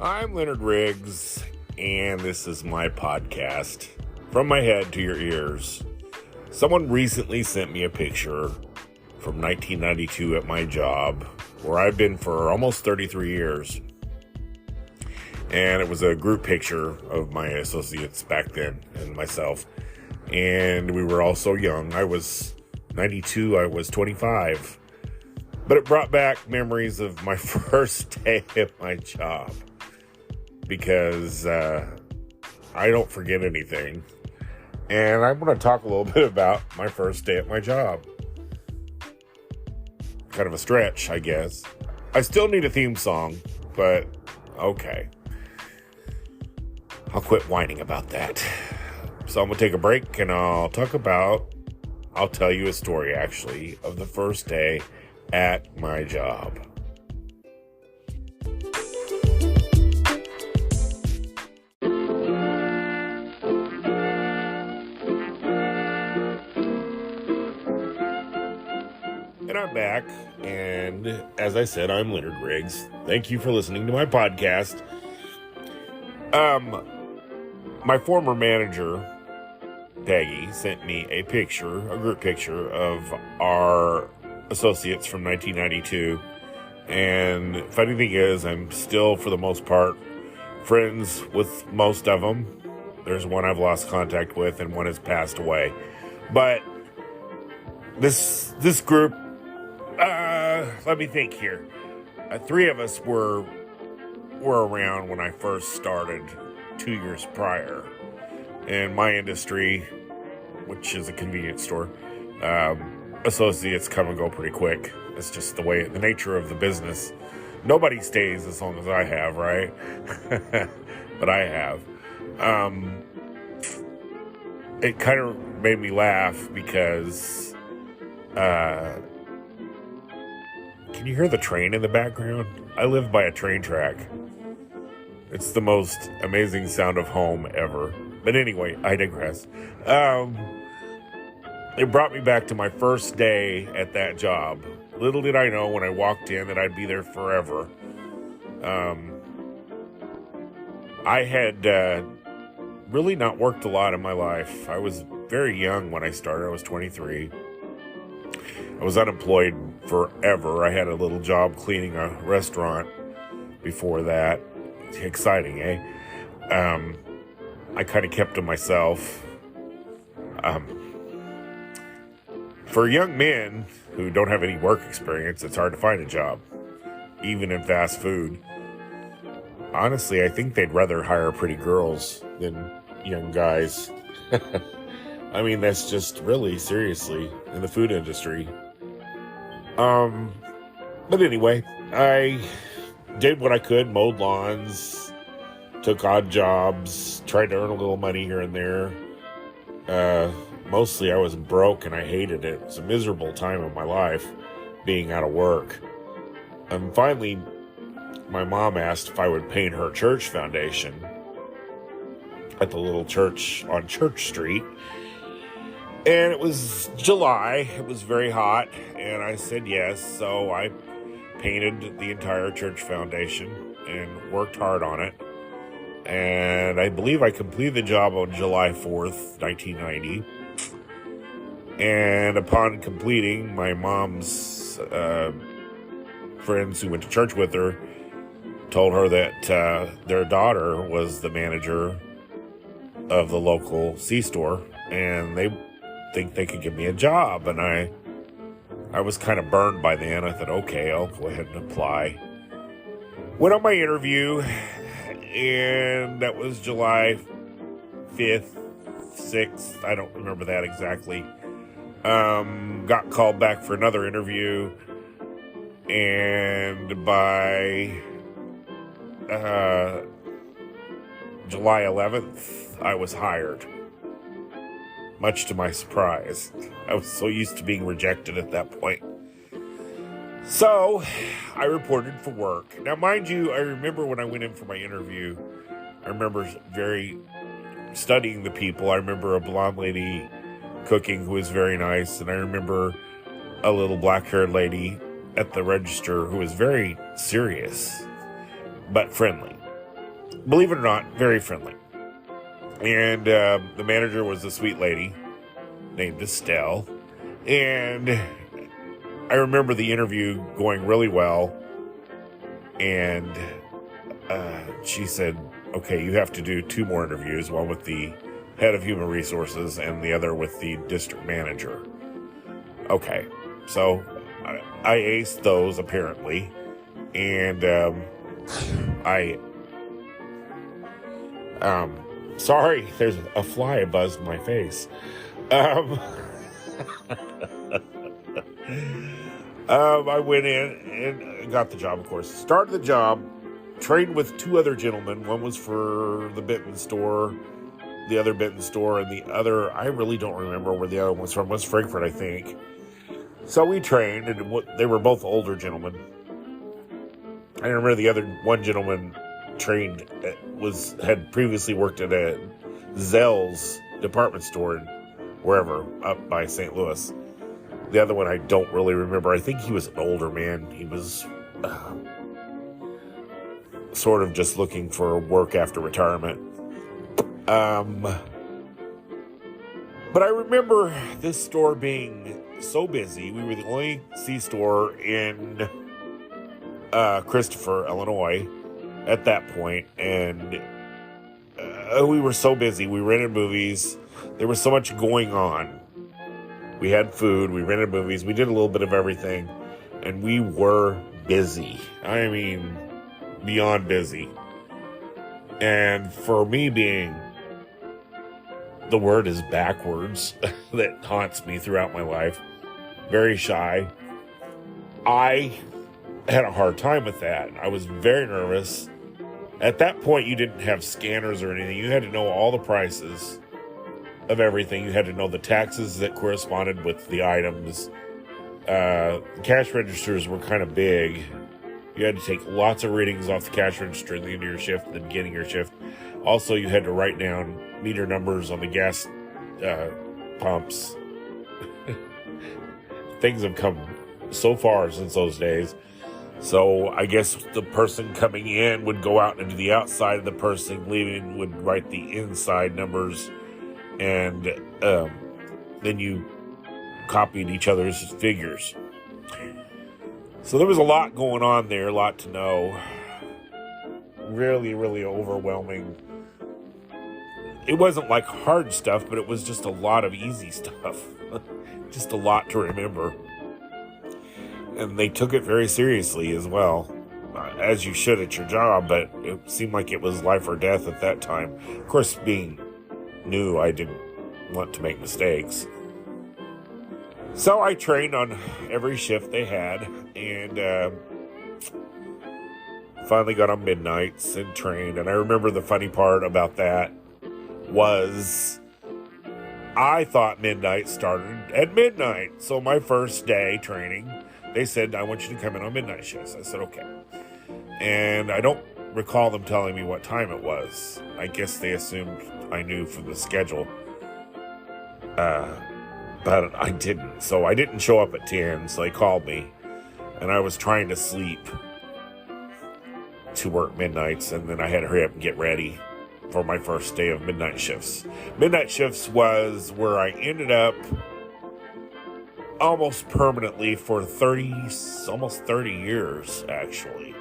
I'm Leonard Riggs, and this is my podcast, From My Head to Your Ears. Someone recently sent me a picture from 1992 at my job, where I've been for almost 33 years. And it was a group picture of my associates back then and myself. And we were all so young. I was 92, I was 25. But it brought back memories of my first day at my job. Because I don't forget anything. And I'm going to talk a little bit about my first day at my job. Kind of a stretch, I guess. I still need a theme song, but okay. I'll quit whining about that. So I'm going to take a break and I'll tell you a story actually of the first day at my job. And I'm back, and as I said, I'm Leonard Riggs. Thank you for listening to my podcast. My former manager, Peggy, sent me a group picture of our associates from 1992. And funny thing is, I'm still, for the most part, friends with most of them. There's one I've lost contact with, and one has passed away. But this group, let me think here. Three of us were around when I first started 2 years prior. In my industry, which is a convenience store, associates come and go pretty quick. It's just the nature of the business. Nobody stays as long as I have, right? But I have. It kind of made me laugh because, can you hear the train in the background? I live by a train track. It's the most amazing sound of home ever. But anyway, I digress. It brought me back to my first day at that job. Little did I know when I walked in that I'd be there forever. I had really not worked a lot in my life. I was very young when I started. I was 23. I was unemployed forever. I had a little job cleaning a restaurant before that. Exciting, eh? I kind of kept to myself. For young men who don't have any work experience, it's hard to find a job, even in fast food. Honestly, I think they'd rather hire pretty girls than young guys. I mean, that's just really, seriously, in the food industry. But anyway, I did what I could, mowed lawns, took odd jobs, tried to earn a little money here and there. Mostly I was broke and I hated it. It was a miserable time of my life, being out of work. And finally, my mom asked if I would paint her church foundation at the little church on Church Street. And it was July, it was very hot, and I said yes, so I painted the entire church foundation and worked hard on it. And I believe I completed the job on July 4th, 1990. And upon completing, my mom's friends who went to church with her told her that their daughter was the manager of the local C-store, and they think they could give me a job. And I was kind of burned by then. I thought, okay, I'll go ahead and apply. Went on my interview, and that was July 5th, 6th. I don't remember that exactly. Got called back for another interview, and by July 11th, I was hired. Much to my surprise. I was so used to being rejected at that point. So, I reported for work. Now, mind you, I remember when I went in for my interview, I remember studying the people. I remember a blonde lady cooking who was very nice, and I remember a little black-haired lady at the register who was very serious, but friendly. believe it or not, very friendly. And the manager was a sweet lady named Estelle. And I remember the interview going really well. And she said, okay, you have to do 2 more interviews, one with the head of human resources and the other with the district manager. Okay, so I aced those apparently. And sorry, there's a fly buzzed in my face. I went in and got the job, of course. Started the job, trained with 2 other gentlemen. One was for the Benton store, the other Benton store, and the other, I really don't remember where the other one was from. It was Frankfurt, I think. So we trained, and they were both older gentlemen. I remember the other one gentleman trained had previously worked at a Zell's department store wherever up by St. Louis. The other one I don't really remember. I think he was an older man. He was sort of just looking for work after retirement. But I remember this store being so busy. We were the only C-store in Christopher, Illinois at that point, and we were so busy. We rented movies. There was so much going on. We had food, we rented movies, we did a little bit of everything, and we were busy. I mean, beyond busy. And for me being, the word is backwards, that haunts me throughout my life, very shy, I had a hard time with that. I was very nervous. At that point, you didn't have scanners or anything. You had to know all the prices of everything. You had to know the taxes that corresponded with the items. Cash registers were kind of big. You had to take lots of readings off the cash register at the end of your shift, at the beginning of your shift. Also, you had to write down meter numbers on the gas pumps. Things have come so far since those days. So I guess the person coming in would go out into the outside, of the person leaving would write the inside numbers, and then you copied each other's figures. So there was a lot going on there, a lot to know. Really, really overwhelming. It wasn't like hard stuff, but it was just a lot of easy stuff. Just a lot to remember. And they took it very seriously as well, as you should at your job, but it seemed like it was life or death at that time. Of course, being new, I didn't want to make mistakes. So I trained on every shift they had, and finally got on midnights and trained. And I remember the funny part about that was I thought midnight started at midnight. So my first day training, they said, I want you to come in on midnight shifts. I said, okay. And I don't recall them telling me what time it was. I guess they assumed I knew from the schedule. But I didn't. So I didn't show up at 10, so they called me. And I was trying to sleep to work midnights, and then I had to hurry up and get ready for my first day of midnight shifts. Midnight shifts was where I ended up almost permanently for almost 30 years, actually.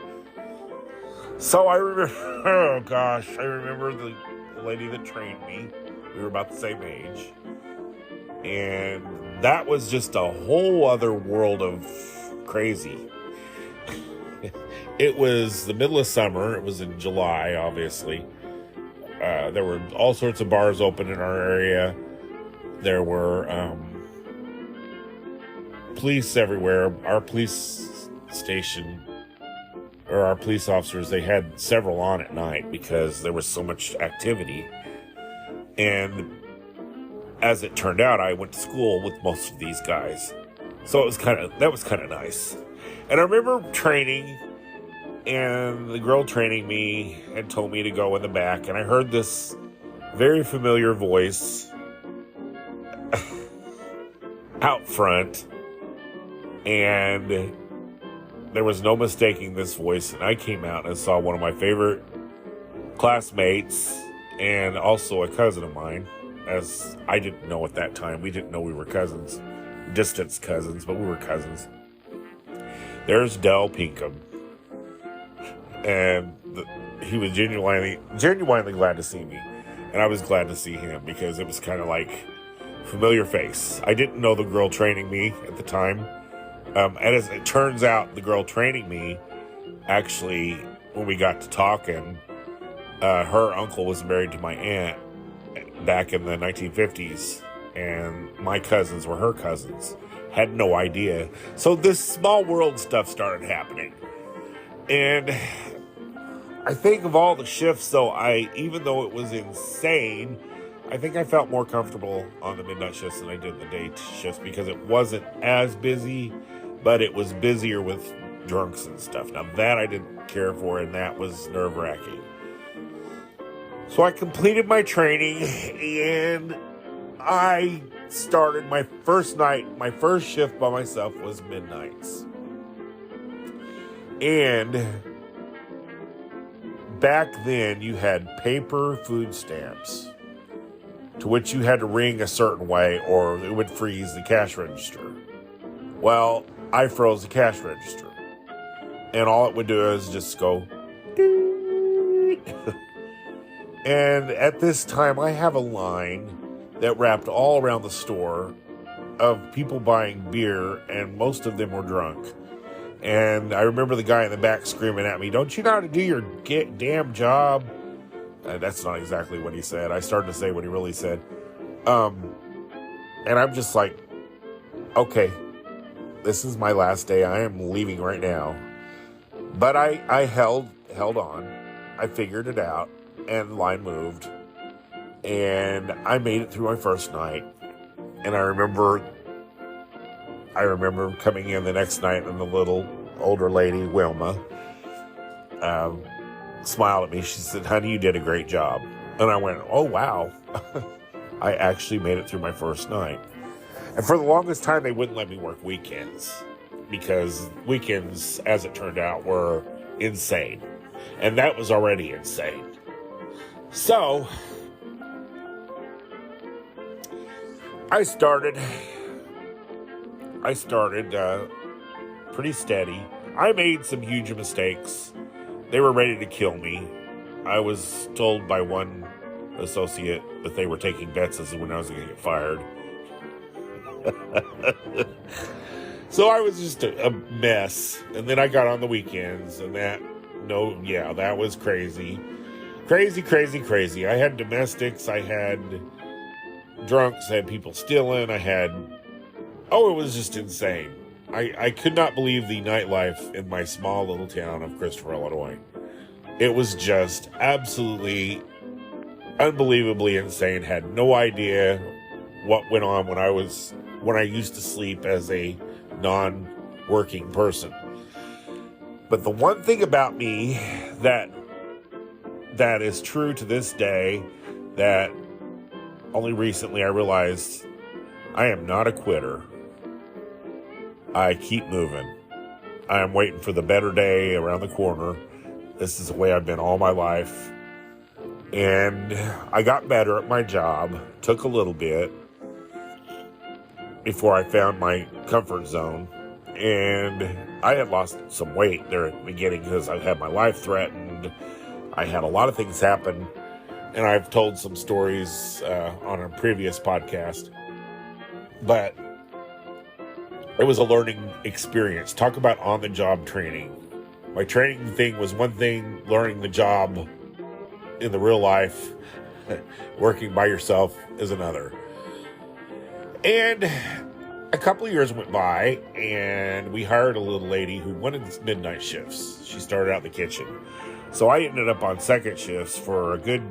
So I remember, oh gosh, I remember the lady that trained me. We were about the same age. And that was just a whole other world of crazy. It was the middle of summer. It was in July, obviously. There were all sorts of bars open in our area. There were police everywhere. Our police station, or our police officers, they had several on at night because there was so much activity. And as it turned out, I went to school with most of these guys. So that was kind of nice. And I remember training, and the girl training me had told me to go in the back, and I heard this very familiar voice out front, and there was no mistaking this voice. And I came out and saw one of my favorite classmates and also a cousin of mine, as I didn't know at that time. We didn't know we were cousins, distant cousins, but we were cousins. There's Del Pinkham, and he was genuinely glad to see me, and I was glad to see him because it was kind of like familiar face. I didn't know the girl training me at the time, and as it turns out, the girl training me, actually, when we got to talking, her uncle was married to my aunt back in the 1950s, and my cousins were her cousins. Had no idea. So this small world stuff started happening. And I think of all the shifts, though, even though it was insane, I think I felt more comfortable on the midnight shifts than I did the day shifts because it wasn't as busy, but it was busier with drunks and stuff. Now that I didn't care for, and that was nerve-wracking. So I completed my training, and I started my first night. My first shift by myself was midnights. And back then, you had paper food stamps to which you had to ring a certain way or it would freeze the cash register. Well, I froze the cash register. And all it would do is just go... And at this time, I have a line that wrapped all around the store of people buying beer, and most of them were drunk. And I remember the guy in the back screaming at me, "Don't you know how to do your damn job?" That's not exactly what he said. I started to say what he really said. And I'm just like, okay, this is my last day. I am leaving right now. But I held on. I figured it out, and the line moved. And I made it through my first night. And I remember coming in the next night, and the little older lady, Wilma, smiled at me. She said, "Honey, you did a great job." And I went, "Oh, wow." I actually made it through my first night. And for the longest time, they wouldn't let me work weekends because weekends, as it turned out, were insane. And that was already insane. So I started pretty steady. I made some huge mistakes. They were ready to kill me. I was told by one associate that they were taking bets as to when I was going to get fired. So I was just a mess. And then I got on the weekends, and that was crazy. Crazy. I had domestics. I had drunks. I had people stealing. it was just insane. I could not believe the nightlife in my small little town of Christopher, Illinois. It was just absolutely, unbelievably insane. Had no idea what went on when I used to sleep as a non-working person. But the one thing about me that is true to this day, that only recently I realized, I am not a quitter. I keep moving. I am waiting for the better day around the corner. This is the way I've been all my life. And I got better at my job. Took a little bit before I found my comfort zone. And I had lost some weight there at the beginning because I had my life threatened. I had a lot of things happen. And I've told some stories on a previous podcast. But it was a learning experience. Talk about on-the-job training. My training thing was one thing, learning the job in the real life, working by yourself is another. And a couple of years went by, and we hired a little lady who wanted midnight shifts. She started out in the kitchen. So I ended up on second shifts for a good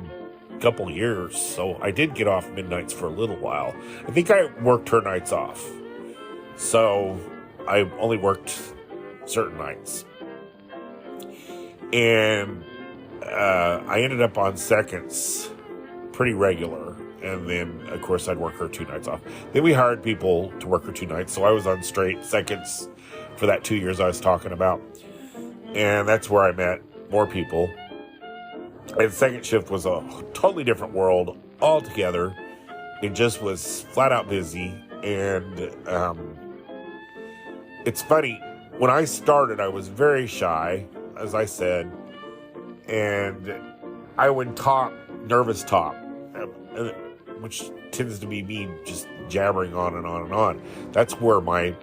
couple of years. So I did get off midnights for a little while. I think I worked her nights off. So I only worked certain nights. And I ended up on seconds pretty regular. And then, of course, I'd work her 2 nights off. Then we hired people to work her 2 nights. So I was on straight seconds for that 2 years I was talking about. And that's where I met more people. And second shift was a totally different world altogether. It just was flat out busy. And it's funny, when I started, I was very shy, as I said, and I would talk, nervous talk, which tends to be me just jabbering on and on and on. That's kind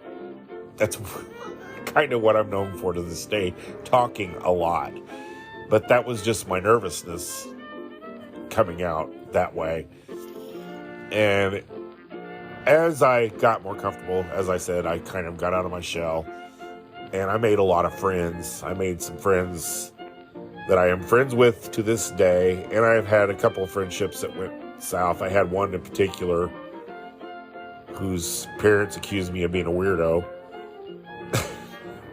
of what I'm known for to this day, talking a lot. But that was just my nervousness coming out that way. And as I got more comfortable, as I said, I kind of got out of my shell, and I made a lot of friends. I made some friends that I am friends with to this day, and I've had a couple of friendships that went south. I had one in particular whose parents accused me of being a weirdo,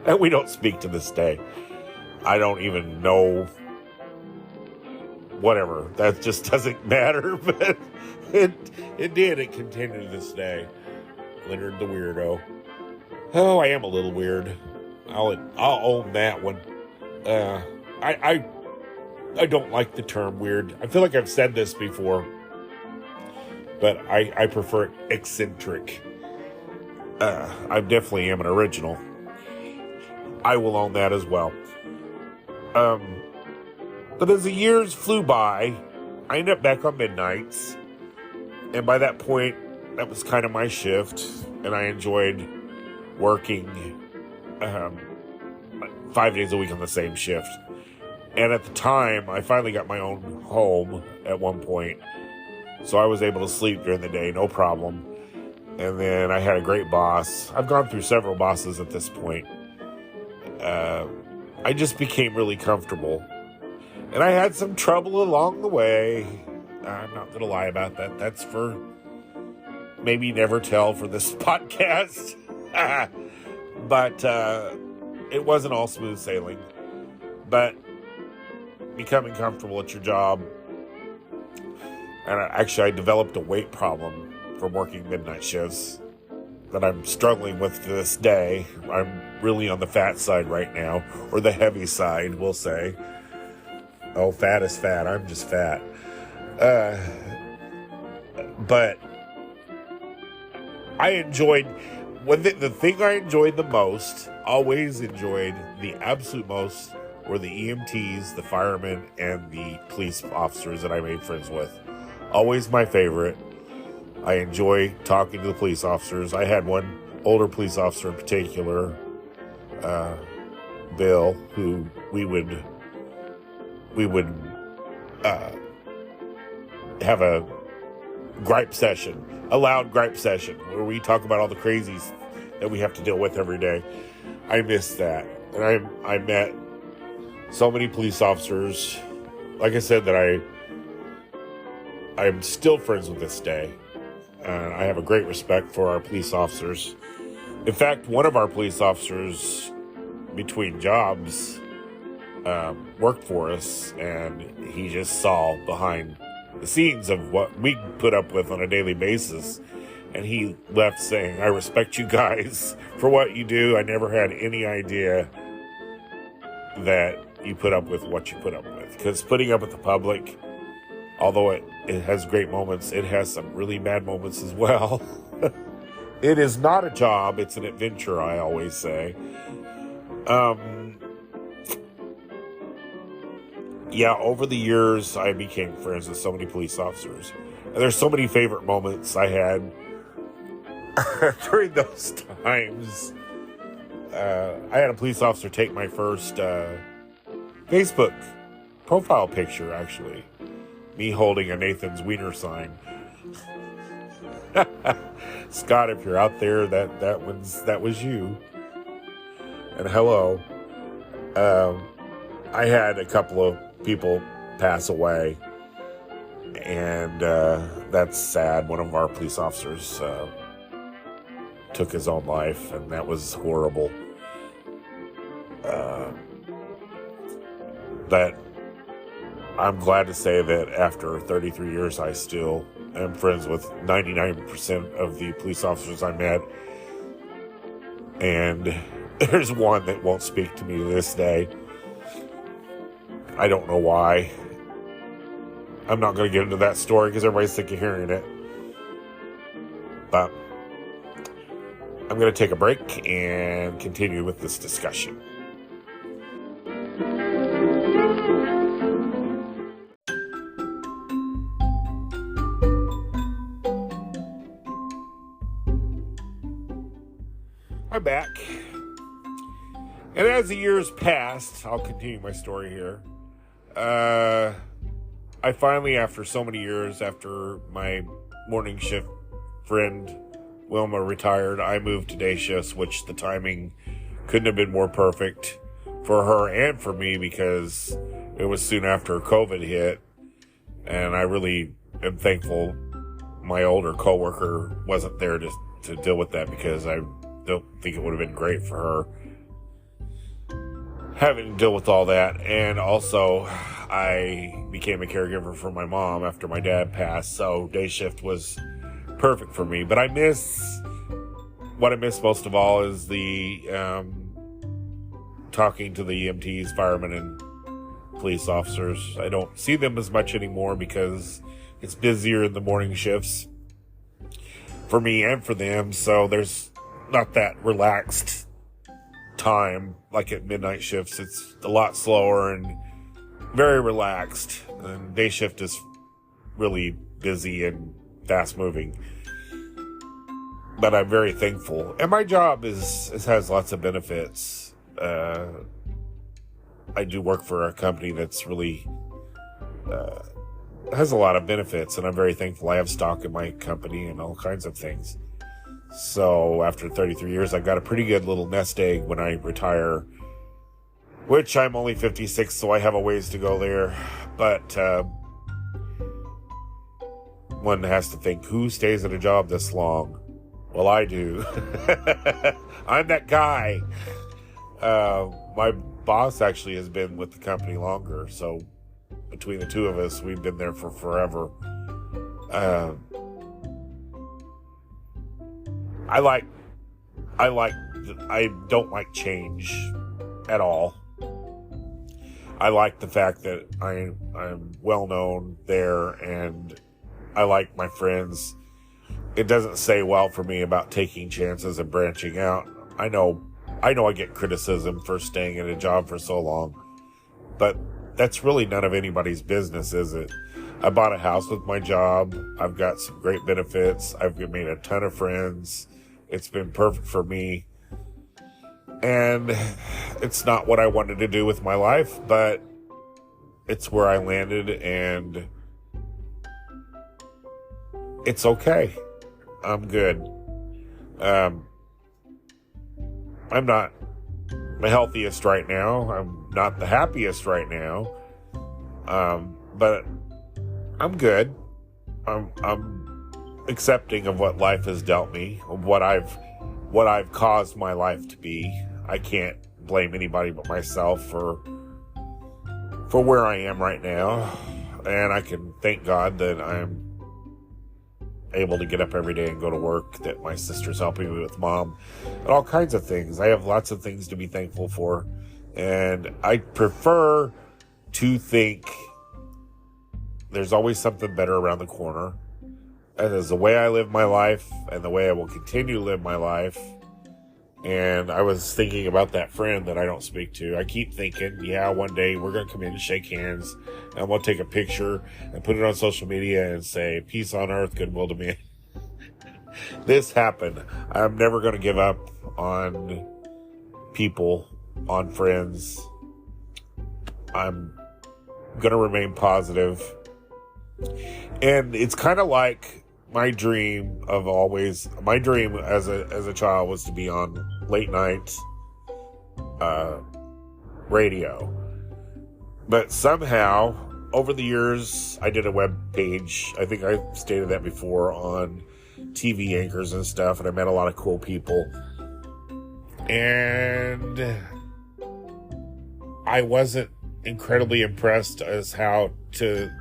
and we don't speak to this day. I don't even know, whatever, that just doesn't matter, but it did. It continued to this day. Leonard the weirdo. Oh, I am a little weird. I'll own that one. I don't like the term weird. I feel like I've said this before, but I prefer eccentric. I definitely am an original. I will own that as well. But as the years flew by, I ended up back on midnights. And by that point, that was kind of my shift. And I enjoyed working 5 days a week on the same shift. And at the time, I finally got my own home at one point. So I was able to sleep during the day, no problem. And then I had a great boss. I've gone through several bosses at this point. I just became really comfortable. And I had some trouble along the way. I'm not going to lie about that. That's for maybe never tell for this podcast. But it wasn't all smooth sailing. But becoming comfortable at your job. And I developed a weight problem from working midnight shifts that I'm struggling with to this day. I'm really on the fat side right now, or the heavy side, we'll say. Oh, fat is fat. I'm just fat. But I enjoyed, the thing I enjoyed the most, always enjoyed the absolute most, were the EMTs, the firemen, and the police officers that I made friends with. Always my favorite. I enjoy talking to the police officers. I had one older police officer in particular, Bill, who we would have a gripe session, a loud gripe session, where we talk about all the crazies that we have to deal with every day. I miss that. And I met so many police officers, like I said, that I'm still friends with this day. And I have a great respect for our police officers. In fact, one of our police officers, between jobs, worked for us, and he just saw behind the scenes of what we put up with on a daily basis. And he left saying, "I respect you guys for what you do. I never had any idea that you put up with what you put up with." Because putting up with the public, although it has great moments, it has some really bad moments as well. It is not a job, it's an adventure, I always say. Yeah, over the years, I became friends with so many police officers. And there's so many favorite moments I had during those times. I had a police officer take my first Facebook profile picture, actually. Me holding a Nathan's Wiener sign. Scott, if you're out there, that was you. And hello. I had a couple of people pass away, and that's sad. One of our police officers took his own life, and that was horrible. But I'm glad to say that after 33 years, I still am friends with 99% of the police officers I met. And there's one that won't speak to me to this day. I don't know why. I'm not going to get into that story because everybody's sick of hearing it. But I'm going to take a break and continue with this discussion. I'm back. And as the years passed, I'll continue my story here. I finally, after so many years, after my morning shift friend Wilma retired, I moved to day shifts, which the timing couldn't have been more perfect for her and for me because it was soon after COVID hit. And I really am thankful my older coworker wasn't there to deal with that, because I don't think it would have been great for her having to deal with all that. And also, I became a caregiver for my mom after my dad passed, so day shift was perfect for me. But what I miss most of all is the talking to the EMTs, firemen, and police officers. I don't see them as much anymore because it's busier in the morning shifts for me and for them, so there's not that relaxed time like at midnight shifts. It's a lot slower and very relaxed, and day shift is really busy and fast moving. But I'm very thankful, and my job has lots of benefits. I do work for a company that's really has a lot of benefits, and I'm very thankful. I have stock in my company and all kinds of things. So after 33 years, I've got a pretty good little nest egg when I retire, which I'm only 56, so I have a ways to go there. But one has to think, who stays at a job this long? Well, I do. I'm that guy. My boss actually has been with the company longer, so between the two of us, we've been there for forever. I don't like change at all. I like the fact that I'm well known there, and I like my friends. It doesn't say well for me about taking chances and branching out. I know I get criticism for staying in a job for so long, but that's really none of anybody's business, is it? I bought a house with my job. I've got some great benefits. I've made a ton of friends. It's been perfect for me. And it's not what I wanted to do with my life, but it's where I landed, and it's okay. I'm good. I'm not the healthiest right now. I'm not the happiest right now. But I'm good. I'm accepting of what life has dealt me, of what I've caused my life to be. I can't blame anybody but myself for where I am right now. And I can thank God that I'm able to get up every day and go to work, that my sister's helping me with mom, and all kinds of things. I have lots of things to be thankful for. And I prefer to think there's always something better around the corner. And it's the way I live my life and the way I will continue to live my life. And I was thinking about that friend that I don't speak to. I keep thinking, yeah, one day we're going to come in and shake hands, and we'll take a picture and put it on social media and say, peace on earth, goodwill to men. This happened. I'm never going to give up on people, on friends. I'm going to remain positive. And it's kind of like my dream as a child was to be on late night radio. But somehow, over the years, I did a web page. I think I stated that before, on TV anchors and stuff, and I met a lot of cool people. And I wasn't incredibly impressed as how the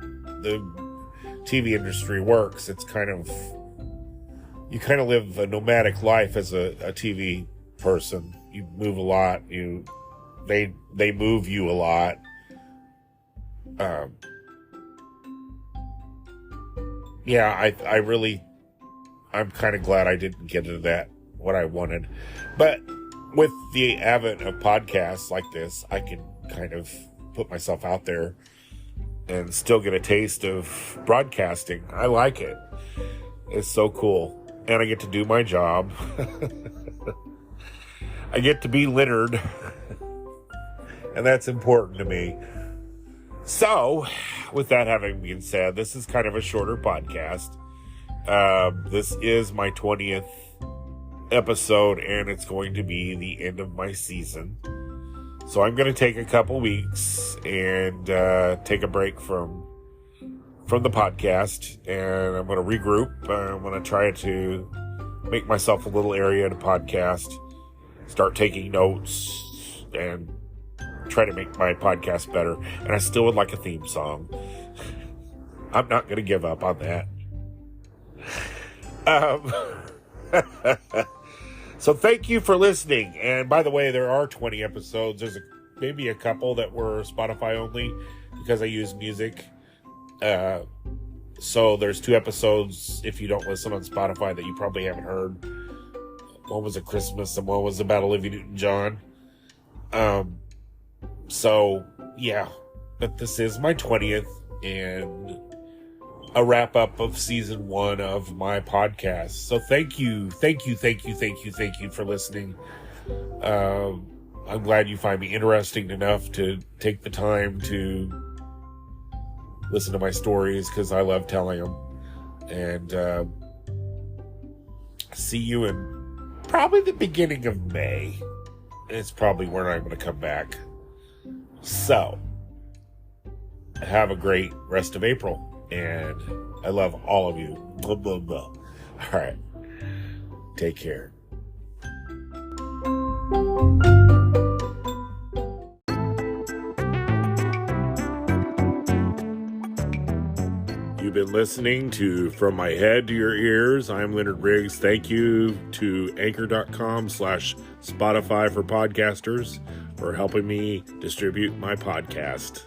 TV industry works. It's you kind of live a nomadic life as a TV person. You move a lot. They move you a lot. I'm kind of glad I didn't get into that, what I wanted. But with the advent of podcasts like this, I can kind of put myself out there and still get a taste of broadcasting. I like it. It's so cool. And I get to do my job. I get to be Leonard. And that's important to me. So, with that having been said, this is kind of a shorter podcast. This is my 20th episode, and it's going to be the end of my season. So I'm going to take a couple weeks and take a break from the podcast, and I'm going to regroup. I'm going to try to make myself a little area to podcast, start taking notes, and try to make my podcast better. And I still would like a theme song. I'm not going to give up on that. So thank you for listening. And by the way, there are 20 episodes. There's maybe a couple that were Spotify only because I use music. So there's 2 episodes, if you don't listen on Spotify, that you probably haven't heard. One was a Christmas and one was about Olivia Newton-John. So yeah, but this is my 20th and a wrap up of season 1 of my podcast. So thank you for listening. I'm glad you find me interesting enough to take the time to listen to my stories, because I love telling them. And see you in probably the beginning of May. It's probably when I'm going to come back. So have a great rest of April. And I love all of you. Blah, blah, blah. All right. Take care. You've been listening to From My Head to Your Ears. I'm Leonard Riggs. Thank you to anchor.com/Spotify for podcasters for helping me distribute my podcast.